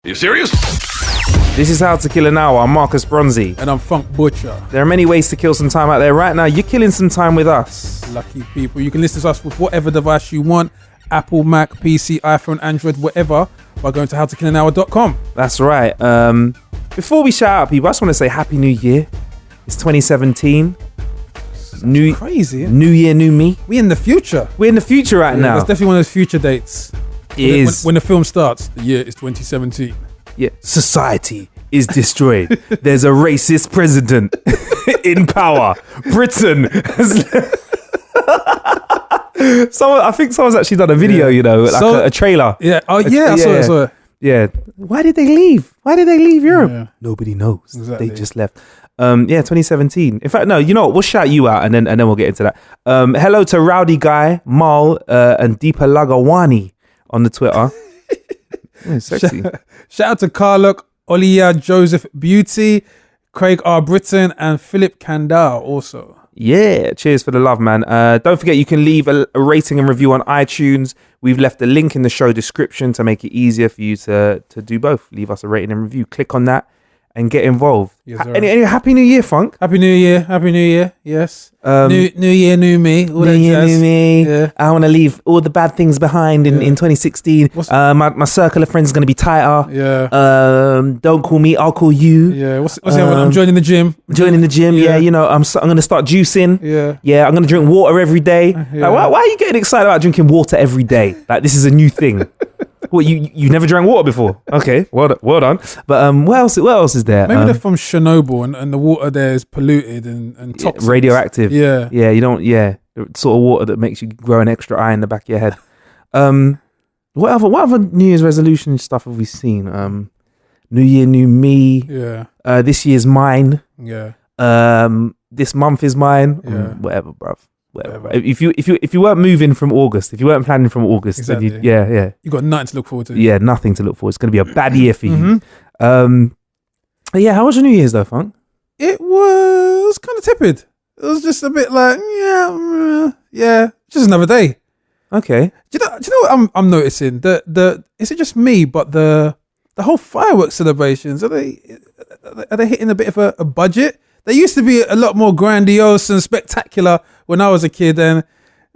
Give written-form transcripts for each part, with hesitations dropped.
You serious? This is How to Kill an Hour. I'm Marcus Bronzy. And I'm Funk Butcher. There are many ways to kill some time out there. Right now, you're killing some time with us. Lucky people. You can listen to us with whatever device you want. Apple, Mac, PC, iPhone, Android, whatever. By going to howtokillanhour.com. That's right. Before we shout out people, I just want to say Happy New Year. It's 2017. Crazy. New year, new me. We in the future. We're in the future right now. That's definitely one of those future dates. It is. When the film starts, the year is 2017. Yeah. Society is destroyed. There's a racist president in power. Britain has I think someone's actually done a video, like a trailer. Yeah. Oh, yeah. I saw it. Yeah. Why did they leave? Why did they leave Europe? Yeah. Nobody knows. Exactly. They just left. 2017. In fact, no, you know what? We'll shout you out and then we'll get into that. Hello to Rowdy Guy, Mal, and Deepa Lagawani on the Twitter. Sexy. Shout out to Carlock, Olia, Joseph Beauty, Craig R. Britton, and Philip Kandal also. Yeah, cheers for the love, man. Don't forget you can leave a rating and review on iTunes. We've left a link in the show description to make it easier for you to do both. Leave us a rating and review. Click on that and get involved. Yes, any Happy New Year, Funk. Happy New Year. Happy New Year. Yes. New Year, new me. All new year, new me. Yeah. I want to leave all the bad things behind in 2016. My circle of friends is going to be tighter. Yeah. Don't call me, I'll call you. Yeah. What's the other one? I'm joining the gym. Joining the gym. Yeah. I'm going to start juicing. Yeah. Yeah. I'm going to drink water every day. Yeah. Like, why are you getting excited about drinking water every day? Like, this is a new thing. What, you never drank water before? Okay, well done. But what else is there? Maybe they're from Chernobyl and the water there is polluted and toxic. Radioactive. Yeah. Yeah, the sort of water that makes you grow an extra eye in the back of your head. What other New Year's resolution stuff have we seen? New Year, new me. Yeah. This year's mine. Yeah. This month is mine. Yeah. Whatever, bruv. Whatever. If you weren't moving from August, if you weren't planning from August, exactly. Then you got nothing to look forward to. Yeah, nothing to look forward. It's going to be a bad year for you. Mm-hmm. How was your New Year's though, Funk? It was kind of tepid. It was just a bit like just another day. Okay. Do you know what I'm noticing? Is it just me? But the whole fireworks celebrations are they hitting a bit of a budget? They used to be a lot more grandiose and spectacular when I was a kid, and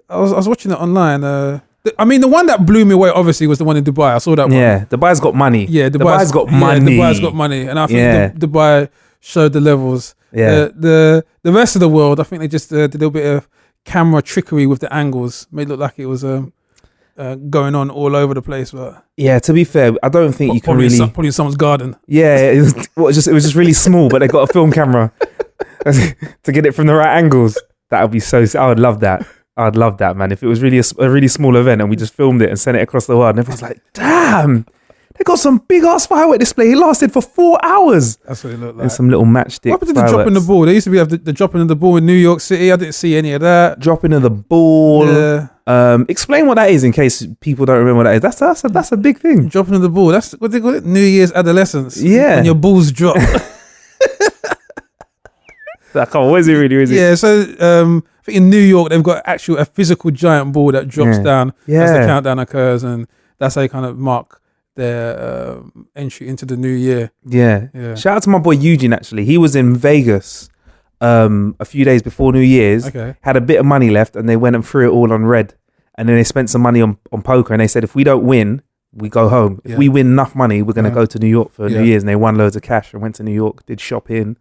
I was watching it online. The one that blew me away obviously was the one in Dubai. I saw that one. Yeah, Dubai's got money. Yeah, Dubai's got money. Dubai's got money, and I think Dubai showed the levels. Yeah. The rest of the world, I think they just did a little bit of camera trickery with the angles, made it look like it was going on all over the place. But yeah, to be fair, I don't think you can really probably in someone's garden. Yeah, it was just really small, but they got a film camera to get it from the right angles. That would be so. I would love that. I'd love that, man. If it was really a really small event and we just filmed it and sent it across the world, and everyone's like, "Damn, they got some big ass firework display. It lasted for 4 hours." That's what it looked like. And some little matchstick. What happened to the dropping the ball? They used to have the dropping of the ball in New York City. I didn't see any of that. Dropping of the ball. Yeah. Explain what that is in case people don't remember what that is. That's a big thing. Dropping of the ball. That's what they call it. New Year's adolescence. Yeah. When your balls drop. What is it really? Is it? Yeah. So I think in New York they've got a physical giant ball that drops down as the countdown occurs, and that's how you kind of mark their entry into the new year. Yeah. Shout out to my boy Eugene. Actually, he was in Vegas a few days before New Year's. Okay. Had a bit of money left, and they went and threw it all on red. And then they spent some money on poker, and they said if we don't win, we go home. If we win enough money, we're gonna go to New York for New Year's. And they won loads of cash and went to New York, did shopping.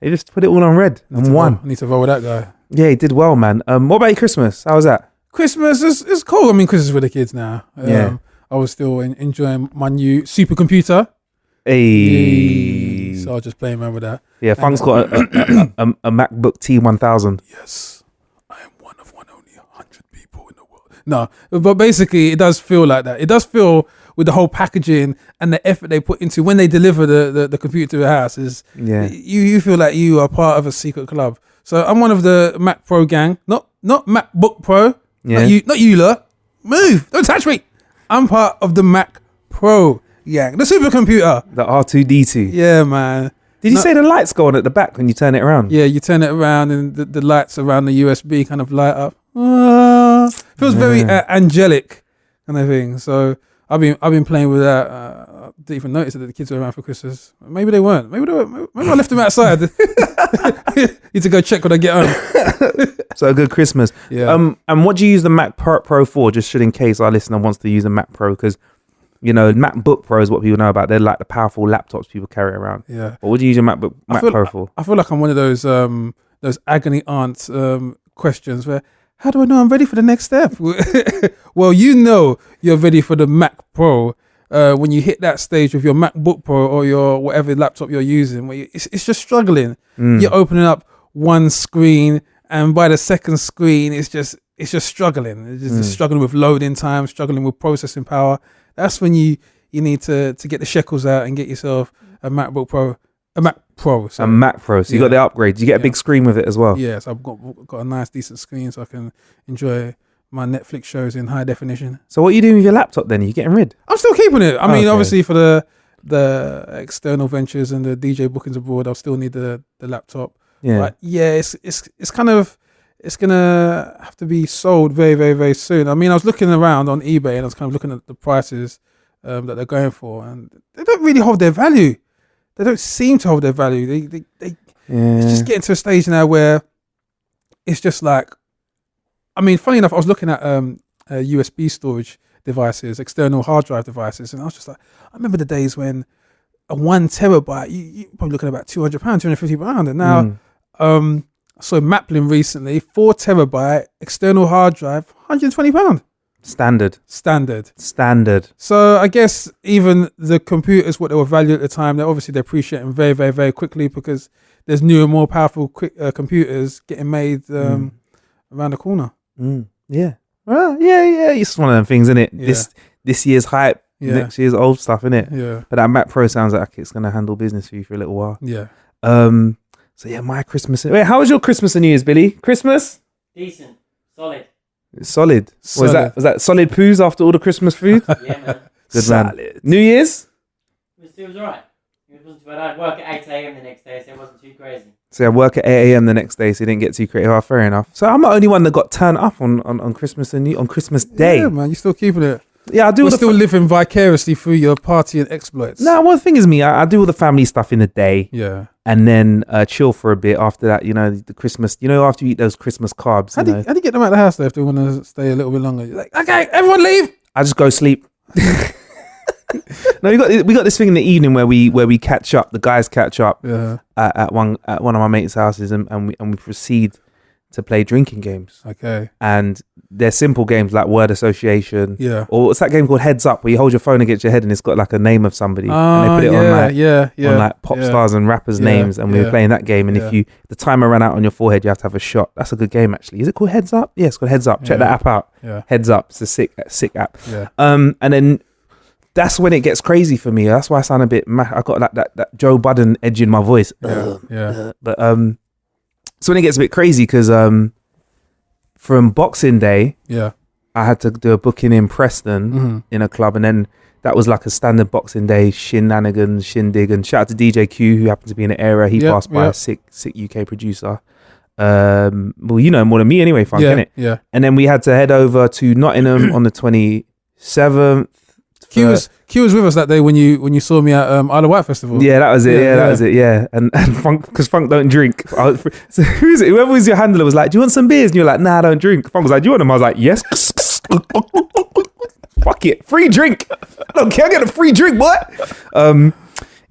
They just put it all on red and won. I need to roll with that guy. Yeah, he did well, man. What about your Christmas? How was that? Christmas is cool. I mean, Christmas with the kids now. I was still enjoying my new supercomputer. Hey. So I was just playing around with that. Yeah, Funk's got a MacBook T1000. Yes. I am one of only 100 people in the world. No, but basically it does feel like that. It does feel with the whole packaging and the effort they put into when they deliver the computer to the house is you feel like you are part of a secret club. So I'm one of the Mac Pro gang, not MacBook Pro. Yeah. Not you lot. Move. Don't touch me. I'm part of the Mac Pro gang. The supercomputer. The R2D2. Yeah, man. Did you say the lights go on at the back when you turn it around? Yeah, you turn it around and the lights around the USB kind of light up. Feels very angelic kind of thing. So I've been playing with that. Didn't even notice that the kids were around for Christmas. Maybe they weren't. Maybe I left them outside. Need to go check when I get home. So a good Christmas. Yeah. And what do you use the Mac Pro for? Just should in case our listener wants to use a Mac Pro, because MacBook Pro is what people know about. They're like the powerful laptops people carry around. Yeah. But what do you use your Mac Pro for? I feel like I'm one of those agony aunt questions where, how do I know I'm ready for the next step? Well, you're ready for the Mac Pro when you hit that stage with your MacBook Pro or your whatever laptop you're using, where it's just struggling. You're opening up one screen, and by the second screen, it's just struggling. It's just struggling with loading time, struggling with processing power. That's when you need to get the shekels out and get yourself a MacBook Pro, a Mac Pro. A Mac Pro. So you got the upgrade. You get a big screen with it as well. Yeah, so I've got a nice, decent screen, so I can enjoy my Netflix shows in high definition. So what are you doing with your laptop then? Are you getting rid? I'm still keeping it. I mean, obviously for the external ventures and the DJ bookings abroad, I'll still need the laptop. Yeah. But yeah, it's kind of, it's gonna have to be sold very, very, very soon. I mean, I was looking around on eBay and I was kind of looking at the prices that they're going for, and they don't really hold their value. They don't seem to hold their value. They It's just getting to a stage now where it's just like, I mean, funny enough, I was looking at USB storage devices, external hard drive devices, and I was just like, I remember the days when a 1 terabyte, you're probably looking at about £200, £250, and now I saw Maplin recently, 4 terabyte external hard drive, £120. Standard. So I guess even the computers, what they were valued at the time, they're appreciating very, very, very quickly, because there's newer, more powerful computers getting made around the corner. Yeah. Well, yeah. It's one of them things, isn't it? Yeah. This year's hype, next year's old stuff, isn't it? Yeah. But that Mac Pro sounds like it's going to handle business for you for a little while. Yeah. So yeah, my Christmas. Wait, how was your Christmas and New Year's, Billy? Christmas? Decent. Solid. Solid. Was that solid poos after all the Christmas food? Yeah, man. Good man. New Year's? It was alright. It wasn't too bad. I'd work at 8 a.m. the next day, so it wasn't too crazy. So I work at 8 a.m. the next day, so you didn't get too creative. Oh, fair enough. So I'm the only one that got turned up on Christmas and on Christmas Day. Yeah, man, you're still keeping it. Yeah, I do. We're still living vicariously through your party and exploits. No, well, the thing is, I do all the family stuff in the day. Yeah. And then chill for a bit after that, the Christmas, after you eat those Christmas carbs. How do you get them out of the house though if they want to stay a little bit longer? You're like, okay, everyone leave. I just go sleep. No, we got this thing in the evening where we catch up. The guys catch up at one of my mates' houses, and we proceed to play drinking games. Okay. And they're simple games like word association. Yeah. Or what's that game called Heads Up, where you hold your phone against your head and it's got like a name of somebody, and they put it on like pop stars and rappers' names, and we were playing that game. And if the timer ran out on your forehead, you have to have a shot. That's a good game actually. Is it called Heads Up? Yeah, it's called Heads Up. Check that app out. Yeah. Heads Up. It's a sick app. Yeah. And then that's when it gets crazy for me. That's why I sound a bit I got like that Joe Budden edge in my voice. Yeah. But so when it gets a bit crazy, because from Boxing Day, I had to do a booking in Preston in a club, and then that was like a standard Boxing Day shenanigans, shindig. And shout out to DJ Q, who happened to be in the area. He passed by, a sick UK producer. Well, you know him more than me anyway, Funk, innit? Yeah. And then we had to head over to Nottingham on the 27th. Q was with us that day when you saw me at Isle of Wight Festival. Yeah, that was it. That was it. Yeah, and Funk, because Funk don't drink. So who's it? Whoever was your handler was like, "Do you want some beers?" And you're like, "Nah, I don't drink." Funk was like, "Do you want them?" I was like, "Yes." Fuck it, free drink. I don't care. I get a free drink, boy.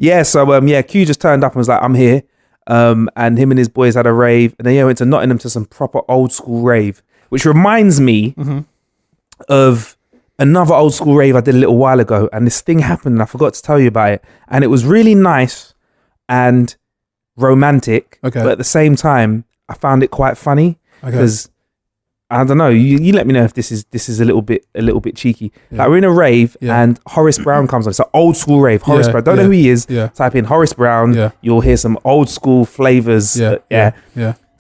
Q just turned up and was like, "I'm here." And him and his boys had a rave, and then went to Nottingham to some proper old school rave, which reminds me of another old school rave I did a little while ago, and this thing happened and I forgot to tell you about it, and it was really nice and romantic, but at the same time I found it quite funny, because I don't know, you let me know if this is a little bit cheeky. Like we're in a rave and Horace Brown comes on. It's an old school rave. Horace Brown, don't know who he is. Type in Horace Brown, you'll hear some old school flavors. So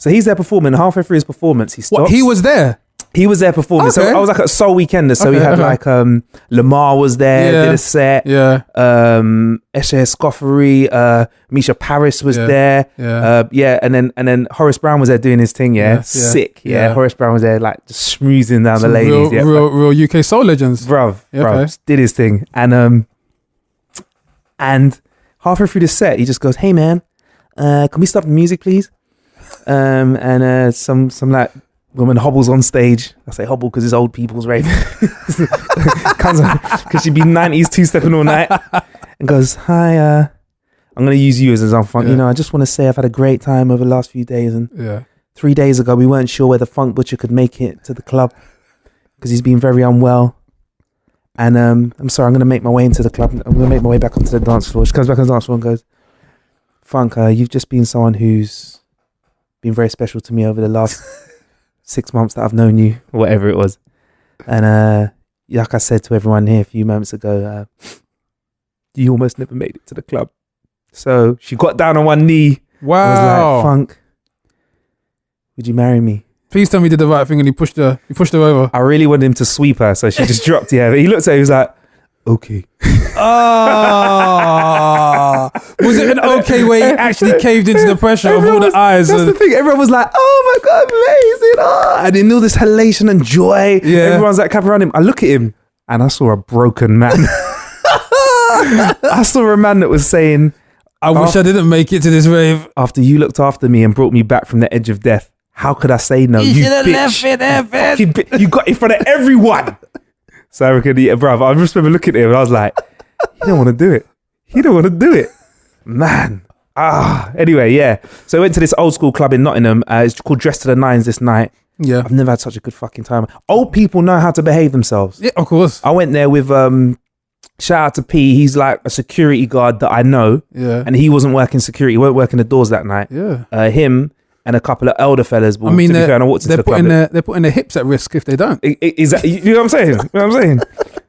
he's there performing. Halfway through his performance, he stops. What, he was there? He was there performing. So Okay. I was like at Soul Weekender. So we Okay, had okay. like Lamar was there, Yeah. did a set. Yeah. Eshe Escoffery, Misha Paris was Yeah. there. Yeah. And then Horace Brown was there doing his thing. Yeah, yeah, Sick. Yeah. yeah. Horace Brown was there like just schmoozing down the Some ladies. real UK soul legends. Bruv, Yeah, bruv, okay. just did his thing. And halfway through the set, he just goes, "Hey man, can we stop the music, please?" And some like woman hobbles on stage. I say hobble because it's old people's rave. Comes on because she'd be 90s two-stepping all night and goes, "Hi, I'm gonna use you as an example. Yeah. I just want to say I've had a great time over the last few days, and Yeah. 3 days ago we weren't sure whether Funk Butcher could make it to the club because he's been very unwell. And I'm sorry, I'm going to make my way into the club. I'm going to make my way back onto the dance floor." She comes back on the dance floor and goes, "Funk, you've just been someone who's been very special to me over the last 6 months that I've known you," or whatever it was. And like I said to everyone here a few moments ago, you almost never made it to the club. So she got down on one knee. I was Wow. like, "Funk, would you marry me?" Please tell me you did the right thing and you pushed her over. I really wanted him to sweep her, so she just dropped. Yeah, but he looked at her. He was like, "Okay." Ah. Was it an okay way he actually caved into the pressure of all the eyes? That's the thing. Everyone was like, "Oh my god, amazing!" And in all this elation and joy, Yeah. everyone's like clapping around him. I look at him and I saw a broken man. I saw a man that was saying, I wish I didn't make it to this rave. "After you looked after me and brought me back from the edge of death, how could I say no? You should've bitch. left it there, bitch." Fucking you got in front of everyone." So I reckon, yeah, bruv, I just remember looking at him and I was like, "He don't want to do it. He don't want to do it, man." Anyway, yeah. So I went to this old school club in Nottingham. It's called Dress to the Nines this night. Yeah. I've never had such a good fucking time. Old people know how to behave themselves. Yeah, of course. I went there with shout out to P. He's like a security guard that I know, Yeah. and he wasn't working security. He weren't working the doors that night. Yeah. Him and a couple of elder fellas. But I mean, to be fair, I walked into they're the club. putting their hips at risk if they don't. Is that, you know what I'm saying? You know what I'm saying?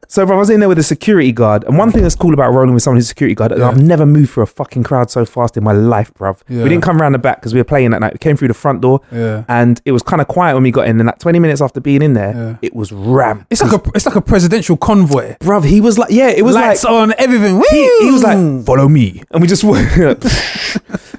So, bro, I was in there with a security guard, and one thing that's cool about rolling with someone who's a security guard, Yeah. I've never moved through a fucking crowd so fast in my life, bruv. Yeah. We didn't come around the back because we were playing that night. We came through the front door, Yeah. and it was kind of quiet when we got in. And like 20 minutes after being in there, Yeah. it was rammed. It's like a presidential convoy. Bruv, he was like, yeah, it was Lights like, on, everything. he was like, "Follow me," and we just went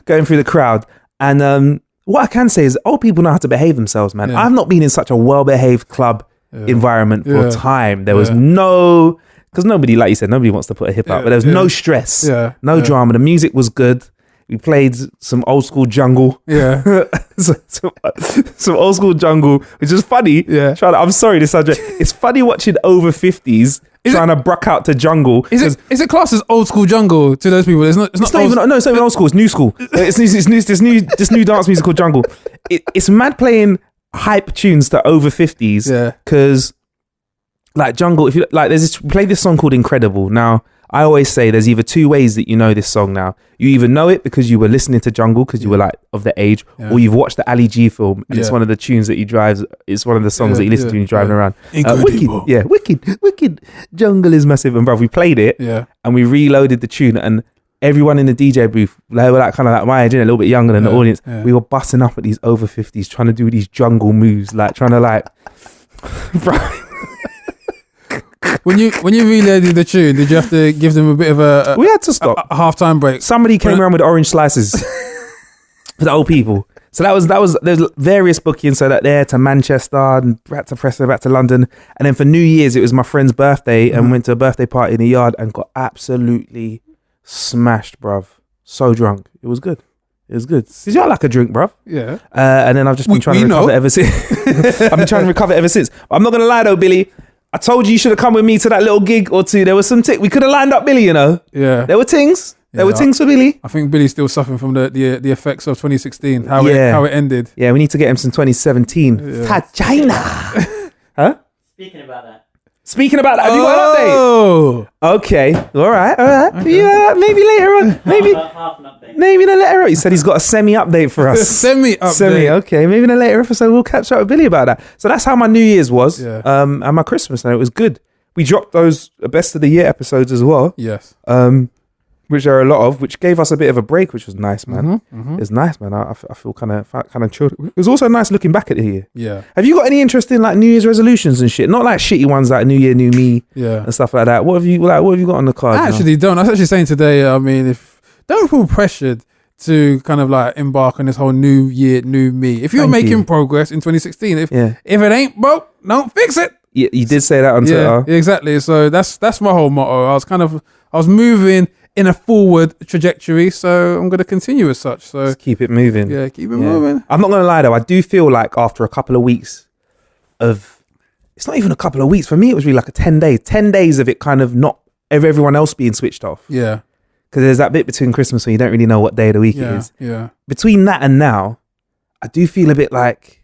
going through the crowd. And what I can say is, old people know how to behave themselves, man. Yeah. I've not been in such a well-behaved club environment for Yeah. time. There was Yeah. no, because nobody, like you said, nobody wants to put a hip out, but there was no stress, Yeah. no Yeah. drama. The music was good. We played some old school jungle. Yeah. some old school jungle, which is funny. Yeah. I'm sorry, this subject. It's funny watching over 50s trying to bruck out to jungle. Is it classed as old school jungle to those people? It's not It's not even old school. It's new school. It's this new dance music called jungle. It's mad playing hype tunes to over 50s. Yeah. Because like jungle, if you like, we play this song called Incredible. Now I always say there's either two ways that you know this song. Now you either know it because you were listening to jungle because you were like of the age, Yeah. or you've watched the Ali G film and it's Yeah. one of the tunes that he drives. It's one of the songs Yeah, that you listen yeah, to when you're driving yeah. around. Incredible. Wicked. Jungle is massive. And bruv, we played it. Yeah. And we reloaded the tune, and everyone in the DJ booth, they were like kind of like my age, a little bit younger than the Yeah, audience. yeah. We were busting up at these over 50s, trying to do these jungle moves, like trying to like, bro. When you reloaded the tune, did you have to give them a bit of a We had to stop. half-time break? Somebody came around with orange slices for the old people. So there's various bookings. So that there to Manchester and back to Preston, back to London, and then for New Year's it was my friend's birthday, and went to a birthday party in the yard and got absolutely smashed, bruv. So drunk, it was good. It was good. Cause I like a drink, bruv. Yeah. And then I've just been trying to recover ever since. I've been trying to recover ever since. I'm not gonna lie though, Billy. I told you should have come with me to that little gig or two. There was some we could have lined up Billy, you know. Yeah. There were things. There were Yeah. things for Billy. I think Billy's still suffering from the effects of 2016. How it ended. Yeah, we need to get him some 2017. Yeah. Vagina. Huh? Speaking about that. Speaking about that, have you got an update? Oh. Okay. All right. Yeah, maybe later on. Maybe Half an update. in a later on. He said he's got a semi-update for us. Semi update. Semi, okay. Maybe in a later episode we'll catch up with Billy about that. So that's how my New Year's was. Yeah. And my Christmas, and it was good. We dropped those best of the year episodes as well. Yes. which there are a lot of, which gave us a bit of a break, which was nice, man. Mm-hmm. It's nice, man. I feel kind of chilled. It was also nice looking back at the year. Yeah. Have you got any interest in like New Year's resolutions and shit? Not like shitty ones like New Year, New Me Yeah. and stuff like that. What have you got on the card? I now? actually don't. I was actually saying today, I mean, don't feel pressured to kind of like embark on this whole new year, new me. If you're Thank making you. progress in 2016, if Yeah. it ain't broke, don't fix it. Yeah, you did say that on Yeah, Twitter. exactly. So that's my whole motto. I was moving in a forward trajectory, so I'm going to continue as such. So Just keep it moving. yeah, keep it moving. I'm not gonna lie though, I do feel like after a couple of weeks of, it's not even a couple of weeks, for me it was really like 10 days of it kind of not of everyone else being switched off, Yeah, because there's that bit between Christmas when you don't really know what day of the week it yeah, is. yeah. Between that and now, I do feel a bit like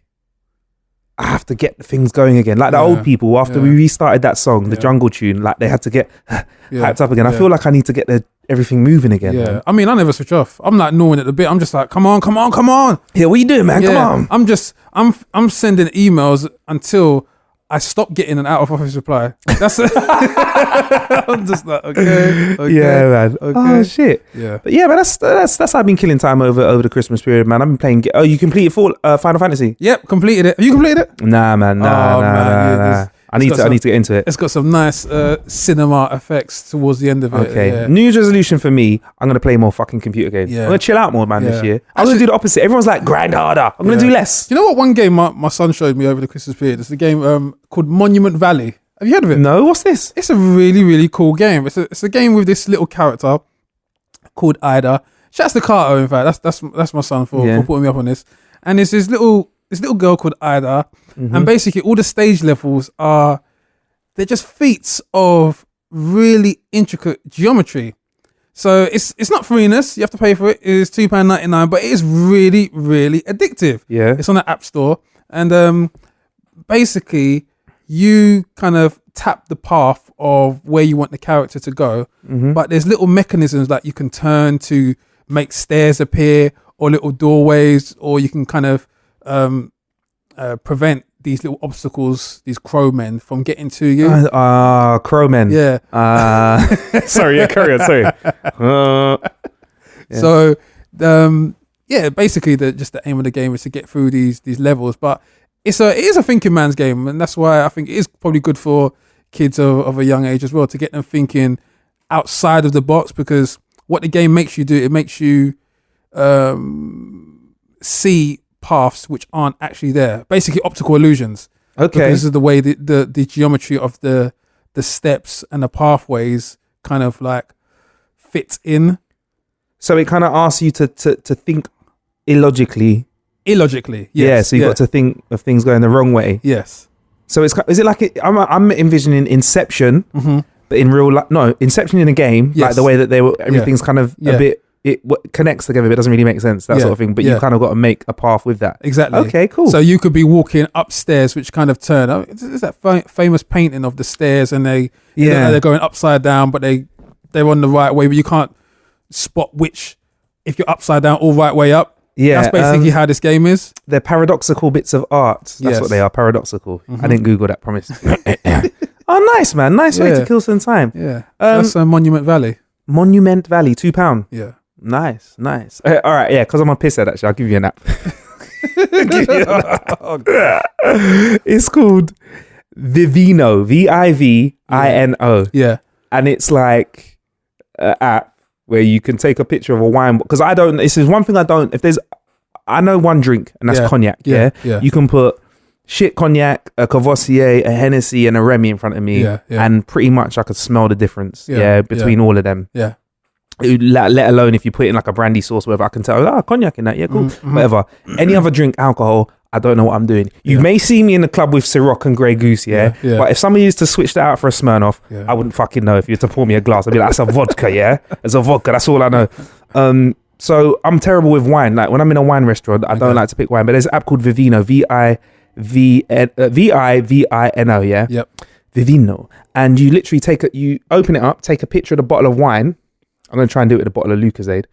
I have to get things going again, like the Yeah, old people after we yeah. restarted that song, the Yeah. jungle tune, like they had to get Yeah, hyped up again. I yeah. feel like I need to get everything moving again. Yeah, man. I mean, I never switch off. I'm like gnawing at the bit. I'm just like, come on. Yeah, what you doing, man? Yeah, Come on. I'm sending emails until I stop getting an out of office reply. That's it. I'm just like, okay. Yeah, man. okay. Oh shit. Yeah. But yeah, man, that's how I've been killing time over the Christmas period, man. I've been playing. Oh, you completed Final Fantasy? Yep, completed it. Have you completed it? Nah, man. Nah. Oh, man, yeah, Nah. I it's need got to get into it. It's got some nice cinema effects towards the end of it. Okay. Yeah. New Year's resolution for me, I'm gonna play more fucking computer games. Yeah. I'm gonna chill out more, man, this Yeah. year. I'm gonna Actually- do the opposite. Everyone's like grind harder. I'm gonna Yeah. do less. You know what? One game my son showed me over the Christmas period. It's a game called Monument Valley. Have you heard of it? No, what's this? It's a really, really cool game. It's a game with this little character called Ida. Shouts to Carter, in fact. That's my son for putting me up on this. And it's this little girl called Ida, and basically all the stage levels they're just feats of really intricate geometry. So it's not freeness. You have to pay for it. It's £2.99, but it is really, really addictive. Yeah. It's on the App Store, and basically you kind of tap the path of where you want the character to go, but there's little mechanisms that you can turn to make stairs appear, or little doorways, or you can kind of prevent these little obstacles, these crowmen, from getting to you. Crowmen. Yeah. Sorry, yeah, carry on. Sorry. Yeah. So, basically, the aim of the game is to get through these levels. But it is a thinking man's game, and that's why I think it is probably good for kids of a young age as well, to get them thinking outside of the box. Because what the game makes you do, it makes you see paths which aren't actually there. Basically, optical illusions. Okay. Because of the way the geometry of the steps and the pathways kind of like fits in. So it kind of asks you to think illogically. Illogically, yes. Yeah. So you've got to think of things going the wrong way. Yes. So is it like I'm envisioning Inception, but in real life? No, Inception in a game, like Yes. the way that everything's kind of a bit. It connects together, but it doesn't really make sense, that Yeah. sort of thing. But Yeah. you kind of got to make a path with that. Exactly. Okay, cool. So you could be walking upstairs, which kind of turn. There's that famous painting of the stairs, and they're going upside down, but they're on the right way, but you can't spot if you're upside down or right way up. Yeah, That's basically how this game is. they're paradoxical bits of art. That's Yes. what they are, paradoxical. I didn't Google that, promise. Oh, nice, man. Nice way Yeah. to kill some time. Yeah. Um, That's Monument Valley. Monument Valley, £2. Yeah. Nice. All right, yeah, because I'm a pisshead, actually. I'll give you an app. It's called Vivino, Vivino. Yeah. And it's like an app where you can take a picture of a wine. Because this is one thing I know one drink, and that's Yeah. cognac. Yeah. Yeah. You can put shit cognac, a Courvoisier, a Hennessy, and a Remy in front of me. Yeah, yeah. And pretty much I could smell the difference. Yeah, Yeah. Between all of them. Yeah. Let alone if you put it in like a brandy sauce, whatever, I can tell, cognac in that. Yeah, cool. Whatever. Any other drink, alcohol, I don't know what I'm doing. You may see me in the club with Ciroc and Grey Goose, yeah? Yeah, yeah. But if somebody used to switch that out for a Smirnoff, Yeah. I wouldn't fucking know. If you were to pour me a glass, I'd be like, that's a vodka, yeah? It's a vodka, that's all I know. So I'm terrible with wine. Like when I'm in a wine restaurant, I don't like to pick wine, but there's an app called Vivino, Vivino, yeah? Yep. Vivino. And you literally you open it up, take a picture of the bottle of wine. I'm going to try and do it with a bottle of Lucozade.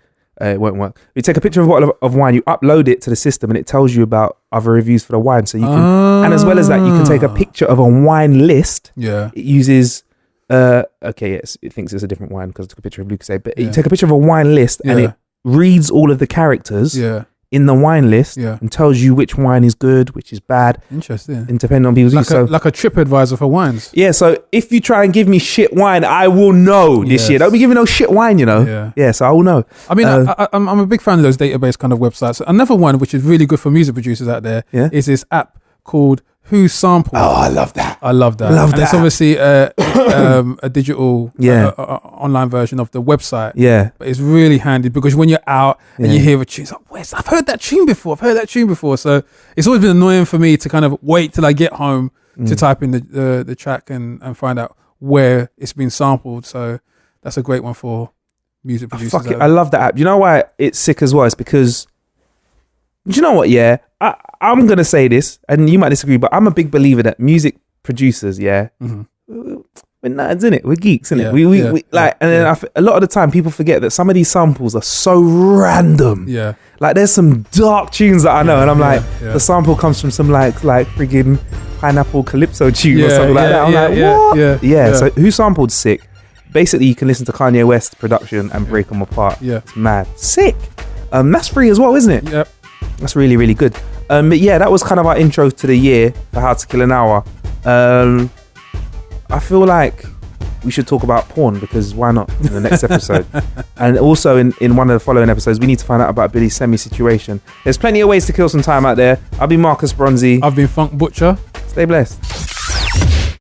It won't work. You take a picture of a bottle of wine, you upload it to the system, and it tells you about other reviews for the wine. So you can, and as well as that, you can take a picture of a wine list. Yeah. It uses Okay, yes, it thinks it's a different wine because I took a picture of Lucozade. But you Yeah. take a picture of a wine list and Yeah. it reads all of the characters Yeah. in the wine list Yeah. and tells you which wine is good, which is bad, Interesting. and depending on people's use. Like a trip advisor for wines. Yeah, so if you try and give me shit wine, I will know this Yes. year. Don't be giving no shit wine, you know. Yeah. Yeah, so I will know. I mean, I'm a big fan of those database kind of websites. Another one which is really good for music producers out there Yeah. is this app called Who Sampled. Oh, I love that. I love that. Love and it's that. obviously a digital online version of the website. Yeah. But it's really handy because when you're out and Yeah. you hear a tune, it's like, I've heard that tune before. So it's always been annoying for me to kind of wait till I get home to type in the track and find out where it's been sampled. So that's a great one for music producers. Fuck it. I love that app. You know why it's sick as well? It's because, do you know what? Yeah, I'm going to say this and you might disagree, but I'm a big believer that music producers, yeah, we're nerds, innit? We're geeks, innit? Yeah, We like, and then a lot of the time people forget that some of these samples are so random. Yeah. Like there's some dark tunes that I know, and I'm like, yeah. the sample comes from some like friggin' Pineapple Calypso tune or something like that. I'm like, what? Yeah. So Who Sampled sick. Basically, you can listen to Kanye West production and break them apart. Yeah. It's mad. Sick. That's free as well, isn't it? Yep. That's really, really good. But yeah, that was kind of our intro to the year for How to Kill an Hour. I feel like we should talk about porn because why not in the next episode? And also in one of the following episodes, we need to find out about Billy Semi situation. There's plenty of ways to kill some time out there. I'll be Marcus Bronzy. I've been Funk Butcher. Stay blessed.